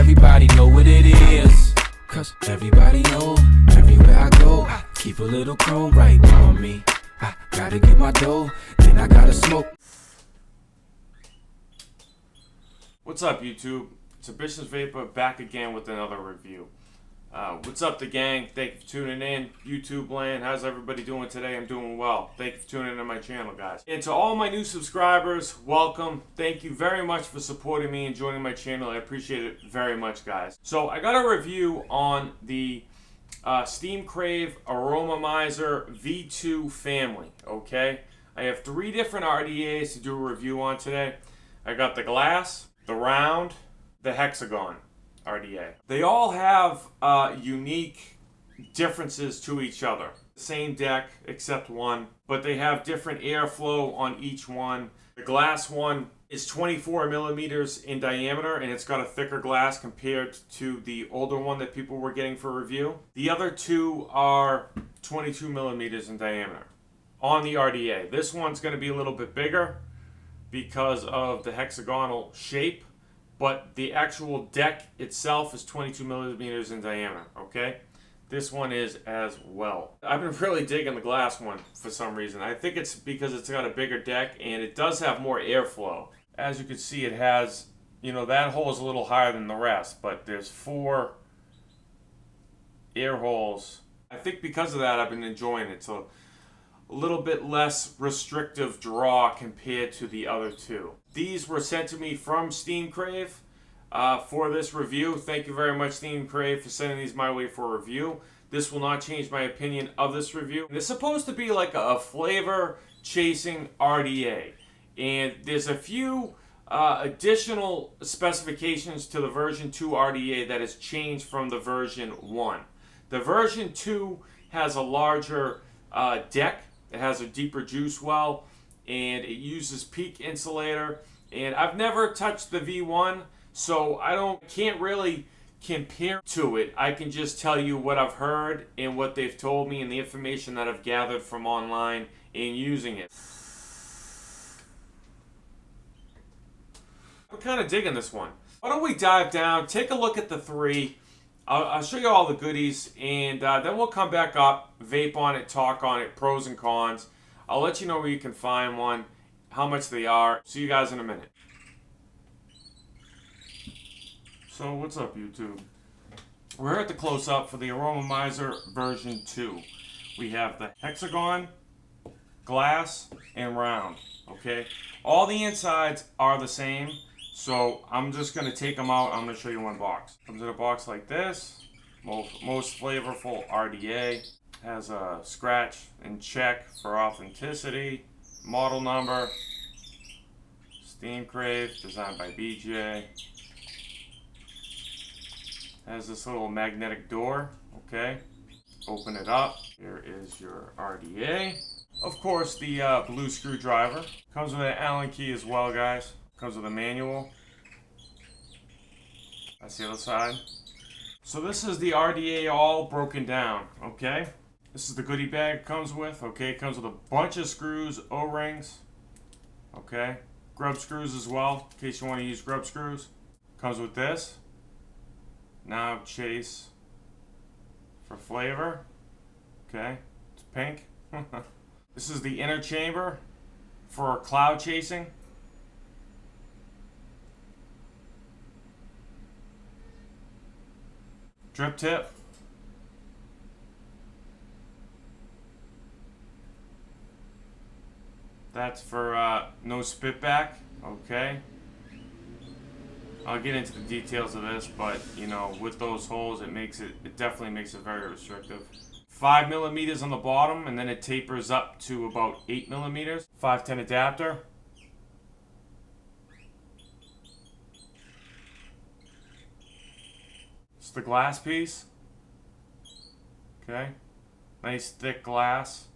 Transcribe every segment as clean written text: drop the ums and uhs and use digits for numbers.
everybody know what it is. Cause everybody know, everywhere I go, I keep a little chrome right on me. I gotta get my dough, then I gotta smoke. What's up, YouTube? It's AmbitionZ VapeR back again with another review. What's up, the gang? Thank you for tuning in. YouTube land, how's everybody doing today? I'm doing well. Thank you for tuning in to my channel, guys. And to all my new subscribers, welcome. Thank you very much for supporting me and joining my channel. I appreciate it very much, guys. So I got a review on the Steam Crave Aromamizer V2 family, okay? I have 3 different RDAs to do a review on today. I got the glass, the round, the hexagon RDA. They all have unique differences to each other. Same deck except one, but they have different airflow on each one. The glass one is 24 millimeters in diameter, and it's got a thicker glass compared to the older one that people were getting for review. The other 2 are 22 millimeters in diameter on the RDA. This one's going to be a little bit bigger because of the hexagonal shape, but the actual deck itself is 22 millimeters in diameter, okay? This one is as well. I've been really digging the glass one for some reason. I think it's because it's got a bigger deck and it does have more airflow. As you can see, it has, you know, that hole is a little higher than the rest, but there's 4 air holes. I think because of that, I've been enjoying it. So a little bit less restrictive draw compared to the other 2. These were sent to me from Steam Crave for this review. Thank you very much, Steam Crave, for sending these my way for review. This will not change my opinion of this review. It's supposed to be like a flavor chasing RDA, and there's a few additional specifications to the version 2 RDA that has changed from the version 1. The version 2 has a larger deck. It has a deeper juice well, and it uses peak insulator. And I've never touched the V1, so I can't really compare to it. I can just tell you what I've heard and what they've told me and the information that I've gathered from online and using it. I'm kind of digging this one. Why don't we dive down, take a look at the 3. I'll show you all the goodies, and then we'll come back up, vape on it, talk on it, pros and cons. I'll let you know where you can find one, how much they are. See you guys in a minute. So what's up, YouTube? We're here at the close-up for the Aromamizer version 2. We have the hexagon, glass, and round, okay? All the insides are the same. So I'm just going to take them out. I'm going to show you one box. Comes in a box like this. Most flavorful RDA. Has a scratch and check for authenticity. Model number. Steam Crave, designed by BJ. Has this little magnetic door. Okay. Open it up. Here is your RDA. Of course, the blue screwdriver. Comes with an Allen key as well, guys. Comes with a manual. That's the other side. So this is the RDA all broken down, okay? This is the goodie bag it comes with, okay? It comes with a bunch of screws, O-rings, okay? Grub screws as well, in case you want to use grub screws. Comes with this. Now chase for flavor, okay? It's pink. This is the inner chamber for cloud chasing. Drip tip. That's for no spit back. Okay. I'll get into the details of this, but you know, with those holes, it definitely makes it very restrictive. 5 millimeters on the bottom, and then it tapers up to about 8 millimeters. 510 adapter. The glass piece. Okay. Nice thick glass.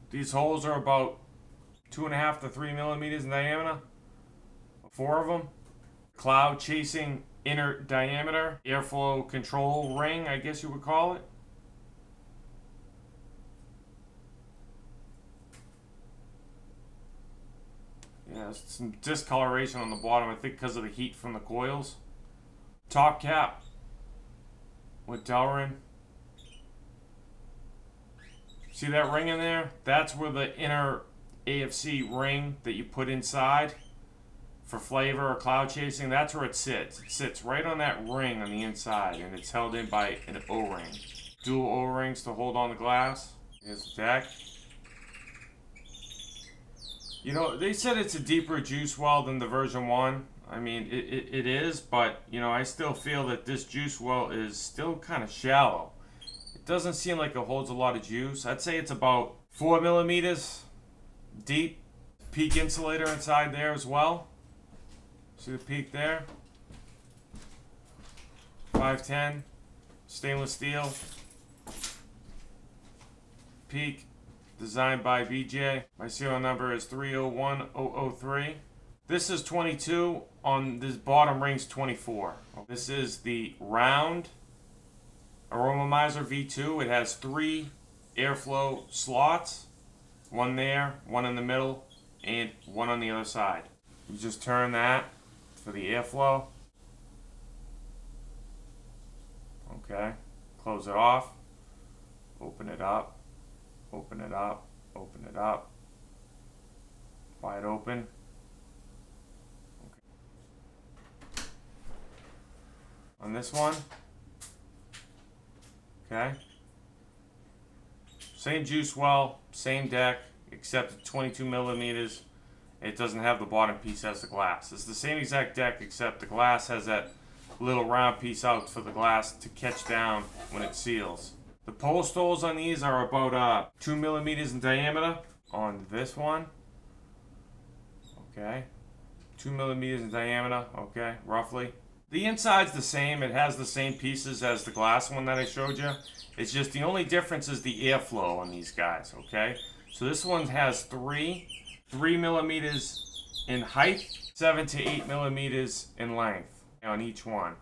These holes are about 2.5 to 3 millimeters in diameter. 4 of them. Cloud chasing inner diameter. Airflow control ring, I guess you would call it. some discoloration on the bottom, I think because of the heat from the coils. Top cap with Delrin. See that ring in there? That's where the inner AFC ring that you put inside for flavor or cloud chasing, that's where it sits. It sits right on that ring on the inside, and it's held in by an O-ring. Dual O-rings to hold on the glass. Here's the deck. You know, they said it's a deeper juice well than the version 1. I mean, it is, but, you know, I still feel that this juice well is still kind of shallow. It doesn't seem like it holds a lot of juice. I'd say it's about 4 millimeters deep. Peak insulator inside there as well. See the peak there? 510 stainless steel. Peak designed by BJ. My serial number is 301003. This is 22. On this bottom ring's 24. This is the round Aromamizer V2. It has 3 airflow slots. One there, one in the middle, and one on the other side. You just turn that for the airflow. Okay. Close it off. Open it up. Open it up. Open it up. Wide open. Okay. On this one. Okay. Same juice well, same deck, except it's 22 millimeters. It doesn't have the bottom piece as the glass. It's the same exact deck, except the glass has that little round piece out for the glass to catch down when it seals. The post holes on these are about 2 millimeters in diameter on this one. Okay. 2 millimeters in diameter, okay, roughly. The inside's the same. It has the same pieces as the glass one that I showed you. It's just the only difference is the airflow on these guys, okay? So this one has 3 millimeters in height, 7 to 8 millimeters in length on each one.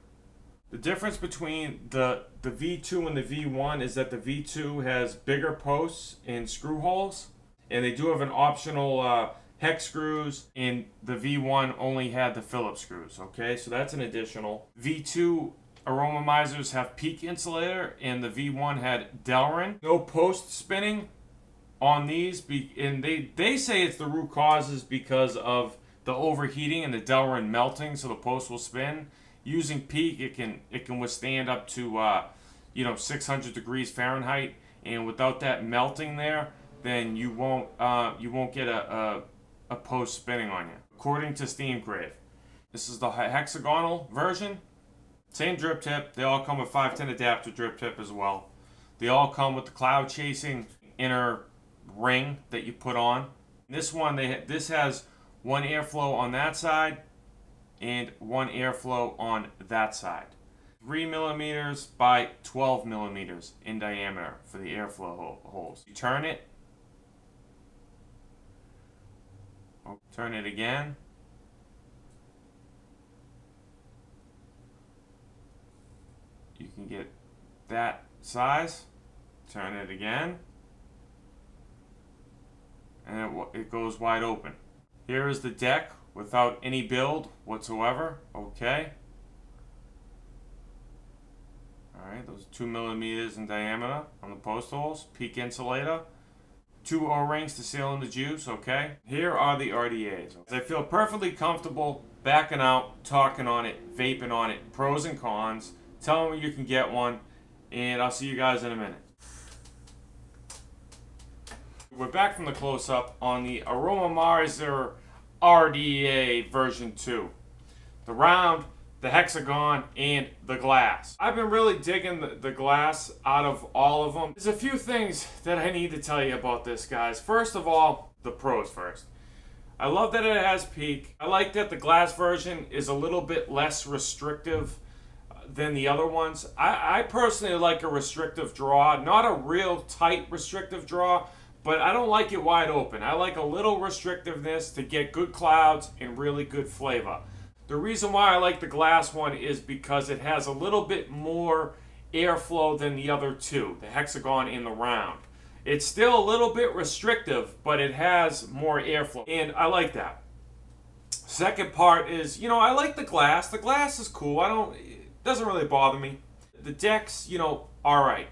The difference between the V2 and the V1 is that the V2 has bigger posts and screw holes, and they do have an optional hex screws, and the V1 only had the Phillips screws, okay? So that's an additional. V2 Aromamizers have peak insulator, and the V1 had Delrin. No post spinning on these, and they say it's the root cause is because of the overheating and the Delrin melting, so the post will spin. Using peak, it can withstand up to 600 degrees Fahrenheit, and without that melting there, then you won't get a post spinning on you. According to Crave, this is the hexagonal version. Same drip tip. They all come with 510 adapter drip tip as well. They all come with the cloud chasing inner ring that you put on. This one, this has one airflow on that side and one airflow on that side. 3 millimeters by 12 millimeters in diameter for the airflow holes. You turn it. Turn it again. You can get that size. Turn it again. And it goes wide open. Here is the deck without any build whatsoever. Okay. Alright, those are 2 millimeters in diameter on the post holes. Peak insulator. 2 O-rings to seal in the juice, okay? Here are the RDAs. I feel perfectly comfortable backing out, talking on it, vaping on it, pros and cons. Tell me you can get one, and I'll see you guys in a minute. We're back from the close-up on the Aromamizer RDA version 2. The round, the hexagon, and the glass. I've been really digging the glass out of all of them. There's a few things that I need to tell you about this, guys. First of all, the pros first. I love that it has peak. I like that the glass version is a little bit less restrictive than the other ones. I personally like a restrictive draw, not a real tight restrictive draw, but I don't like it wide open. I like a little restrictiveness to get good clouds and really good flavor. The reason why I like the glass one is because it has a little bit more airflow than the other two, the hexagon and the round. It's still a little bit restrictive, but it has more airflow, and I like that. Second part is, I like the glass. The glass is cool. It doesn't really bother me. The decks, all right.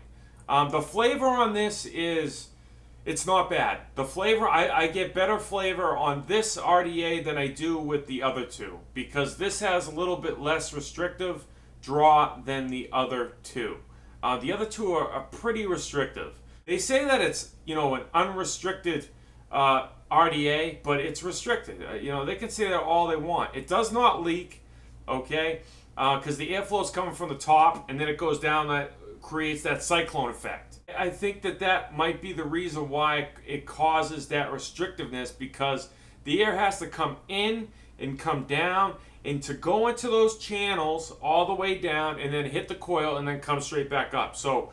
The flavor on this it's not bad. The flavor, I get better flavor on this RDA than I do with the other two, because this has a little bit less restrictive draw than the other two. The other two are pretty restrictive. They say that it's, an unrestricted RDA, but it's restricted. They can say that all they want. It does not leak, okay? Because the airflow is coming from the top, and then it goes down, that creates that cyclone effect. I think that might be the reason why it causes that restrictiveness, because the air has to come in and come down, and to go into those channels all the way down and then hit the coil and then come straight back up. So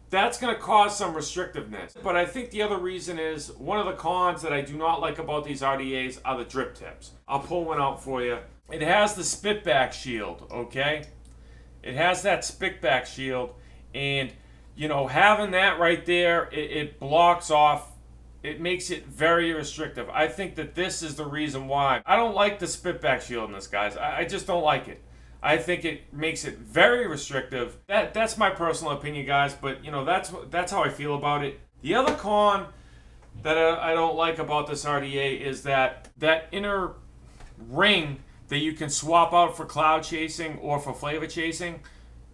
that's going to cause some restrictiveness. But I think the other reason is, one of the cons that I do not like about these RDAs are the drip tips. I'll pull one out for you. It has the spitback shield, okay? It has that spitback shield, and having that right there, it blocks off. It makes it very restrictive. I think that this is the reason why. I don't like the spitback shield in this, guys. I just don't like it. I think it makes it very restrictive. That's my personal opinion, guys, but that's how I feel about it. The other con that I don't like about this RDA is that inner ring that you can swap out for cloud chasing or for flavor chasing.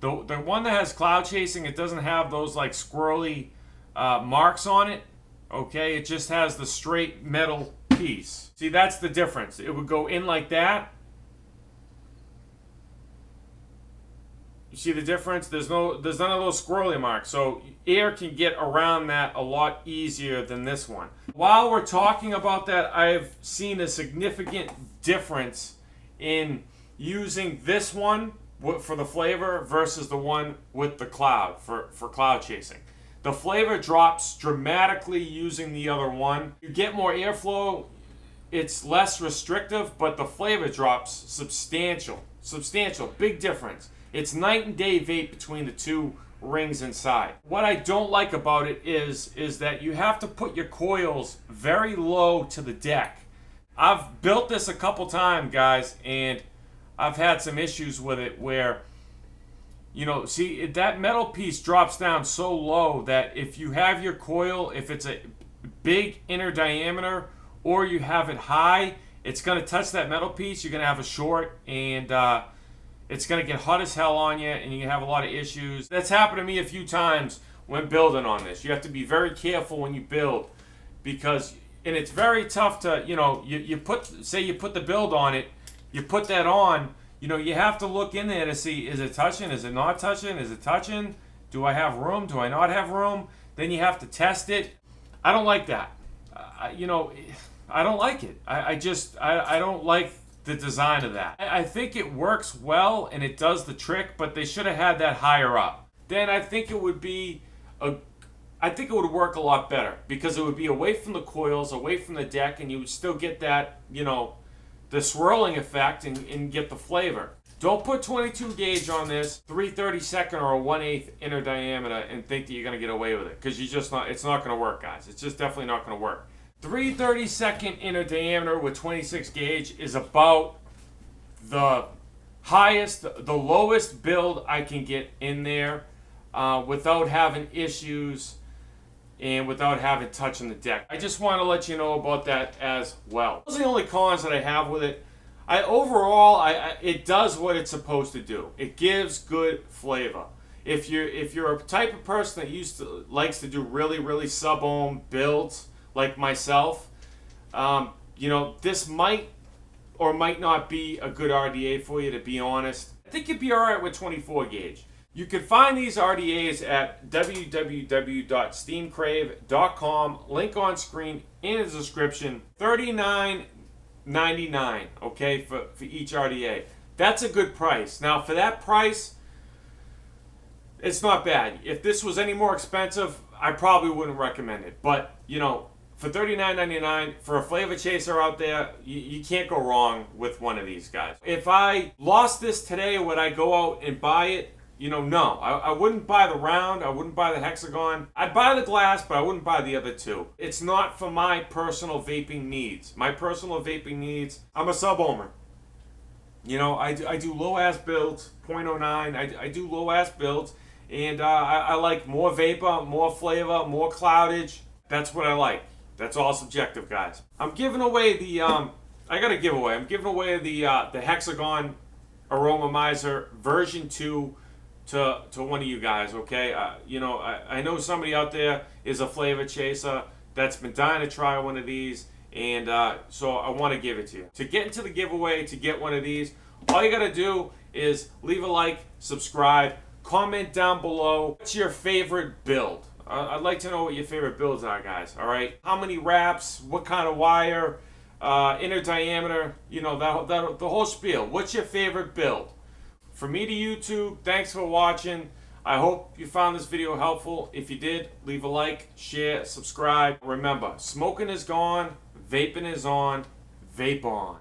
The one that has cloud chasing, it doesn't have those like squirrely marks on it. Okay, it just has the straight metal piece. See, that's the difference. It would go in like that. You see the difference? There's none of those squirrely marks. So air can get around that a lot easier than this one. While we're talking about that, I've seen a significant difference in using this one for the flavor versus the one with the cloud for cloud chasing. The flavor drops dramatically using the other one. You get more airflow, it's less restrictive, but the flavor drops substantial, big difference. It's night and day vape between the two rings inside. What I don't like about it is that you have to put your coils very low to the deck. I've built this a couple times, guys, and I've had some issues with it where, see, that metal piece drops down so low that if you have your coil, if it's a big inner diameter or you have it high, it's going to touch that metal piece. You're going to have a short, and it's going to get hot as hell on you, and you have a lot of issues. That's happened to me a few times when building on this. You have to be very careful when you build, because, and it's very tough to, you put the build on it, you put that on, you have to look in there to see, is it touching, is it not touching, is it touching, do I have room, do I not have room? Then you have to test it. I don't like that. I don't like it. I don't like the design of that. I think it works well and it does the trick, but they should have had that higher up. Then I think it would work a lot better, because it would be away from the coils, away from the deck, and you would still get that, the swirling effect and get the flavor. Don't put 22 gauge on this, 3/32 or a 1/8 inner diameter, and think that you're going to get away with it, because it's not going to work, guys. It's just definitely not going to work. 3/32 inner diameter with 26 gauge is about the lowest build I can get in there without having issues and without having touching the deck. I just want to let you know about that as well. Those are the only cons that I have with it. Overall, it does what it's supposed to do. It gives good flavor. If you're a type of person that likes to do really, really sub-ohm builds like myself, this might or might not be a good RDA for you, to be honest. I think you'd be alright with 24 gauge. You can find these RDAs at www.steamcrave.com. Link on screen in the description. $39.99, okay, for each RDA. That's a good price. Now, for that price, it's not bad. If this was any more expensive, I probably wouldn't recommend it. But, for $39.99, for a flavor chaser out there, you can't go wrong with one of these guys. If I lost this today, would I go out and buy it? no. I wouldn't buy the round. I wouldn't buy the hexagon. I'd buy the glass, but I wouldn't buy the other two. It's not for my personal vaping needs. My personal vaping needs, I'm a sub-ohmer. I do low-ass builds, 0.09. I do low-ass builds, and I like more vapor, more flavor, more cloudage. That's what I like. That's all subjective, guys. I'm giving away the, I got a giveaway. I'm giving away the hexagon Aromamizer version 2 to one of you guys, okay? I know somebody out there is a flavor chaser that's been dying to try one of these, and so I want to give it to you. To get into the giveaway, to get one of these, all you got to do is leave a like, subscribe, comment down below. What's your favorite build? I'd like to know what your favorite builds are, guys, all right? How many wraps, what kind of wire, inner diameter, the whole spiel. What's your favorite build? From me to YouTube, thanks for watching. I hope you found this video helpful. If you did, leave a like, share, subscribe. Remember, smoking is gone, vaping is on, vape on.